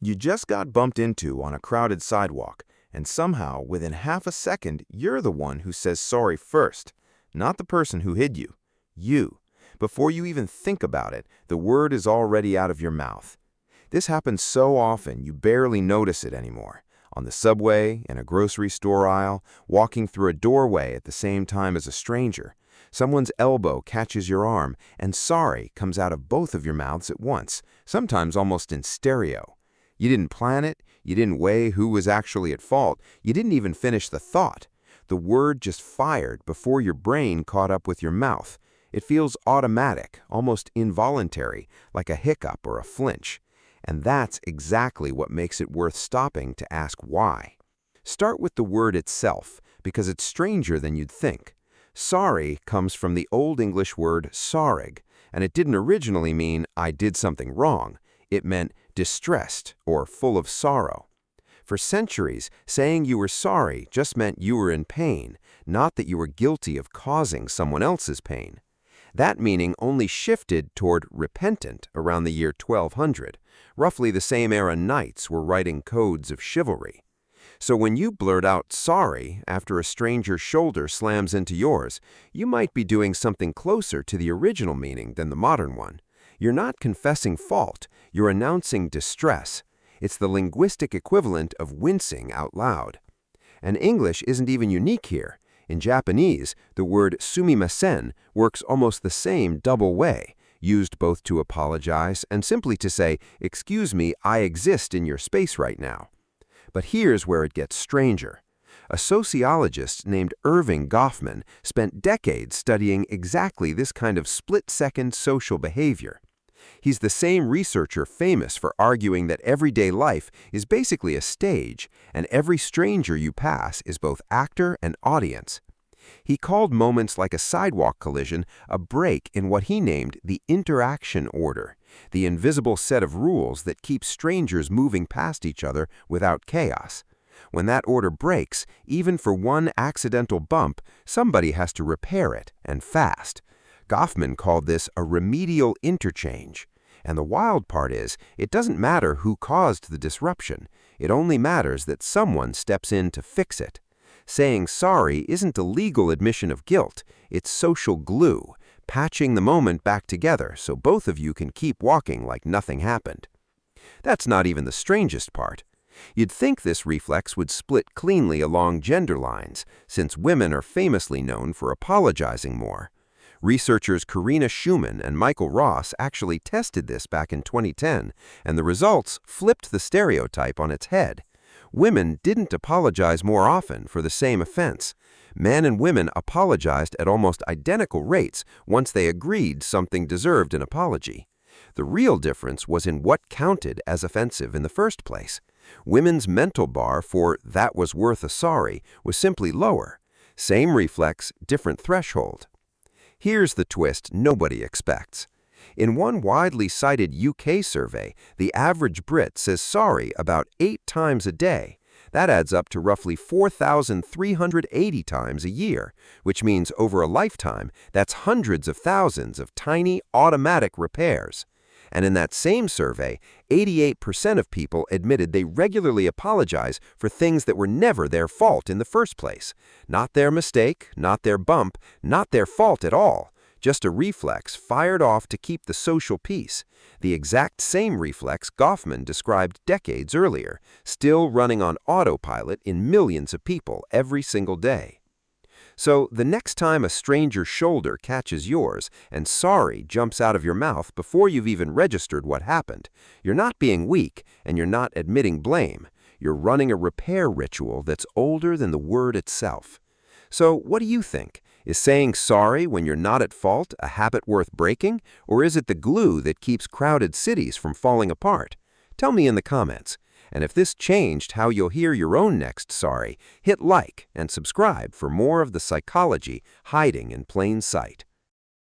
You just got bumped into on a crowded sidewalk, and somehow, within half a second, you're the one who says sorry first, not the person who hid you. You. Before you even think about it, the word is already out of your mouth. This happens so often you barely notice it anymore. On the subway, in a grocery store aisle, walking through a doorway at the same time as a stranger. Someone's elbow catches your arm, and sorry comes out of both of your mouths at once, sometimes almost in stereo. You didn't plan it, you didn't weigh who was actually at fault, you didn't even finish the thought. The word just fired before your brain caught up with your mouth. It feels automatic, almost involuntary, like a hiccup or a flinch. And that's exactly what makes it worth stopping to ask why. Start with the word itself, because it's stranger than you'd think. Sorry comes from the Old English word sorrig, and it didn't originally mean I did something wrong. It meant distressed or full of sorrow. For centuries, saying you were sorry just meant you were in pain, not that you were guilty of causing someone else's pain. That meaning only shifted toward repentant around the year 1200, roughly the same era knights were writing codes of chivalry. So when you blurt out sorry after a stranger's shoulder slams into yours, you might be doing something closer to the original meaning than the modern one. You're not confessing fault, you're announcing distress. It's the linguistic equivalent of wincing out loud. And English isn't even unique here. In Japanese, the word sumimasen works almost the same double way, used both to apologize and simply to say, "Excuse me, I exist in your space right now." But here's where it gets stranger. A sociologist named Erving Goffman spent decades studying exactly this kind of split-second social behavior. He's the same researcher famous for arguing that everyday life is basically a stage, and every stranger you pass is both actor and audience. He called moments like a sidewalk collision a break in what he named the interaction order, the invisible set of rules that keep strangers moving past each other without chaos. When that order breaks, even for one accidental bump, somebody has to repair it, and fast. Goffman called this a remedial interchange. And the wild part is, it doesn't matter who caused the disruption. It only matters that someone steps in to fix it. Saying sorry isn't a legal admission of guilt. It's social glue, patching the moment back together so both of you can keep walking like nothing happened. That's not even the strangest part. You'd think this reflex would split cleanly along gender lines, since women are famously known for apologizing more. Researchers Karina Schumann and Michael Ross actually tested this back in 2010, and the results flipped the stereotype on its head. Women didn't apologize more often for the same offense. Men and women apologized at almost identical rates once they agreed something deserved an apology. The real difference was in what counted as offensive in the first place. Women's mental bar for "that was worth a sorry" was simply lower. Same reflex, different threshold. Here's the twist nobody expects. In one widely cited UK survey, the average Brit says sorry about 8 times a day. That adds up to roughly 4,380 times a year, which means over a lifetime, that's hundreds of thousands of tiny, automatic repairs. And in that same survey, 88% of people admitted they regularly apologize for things that were never their fault in the first place. Not their mistake, not their bump, not their fault at all. Just a reflex fired off to keep the social peace. The exact same reflex Goffman described decades earlier, still running on autopilot in millions of people every single day. So the next time a stranger's shoulder catches yours and sorry jumps out of your mouth before you've even registered what happened, you're not being weak and you're not admitting blame. You're running a repair ritual that's older than the word itself. So what do you think? Is saying sorry when you're not at fault a habit worth breaking, or is it the glue that keeps crowded cities from falling apart? Tell me in the comments. And if this changed how you'll hear your own next sorry, hit like and subscribe for more of the psychology hiding in plain sight.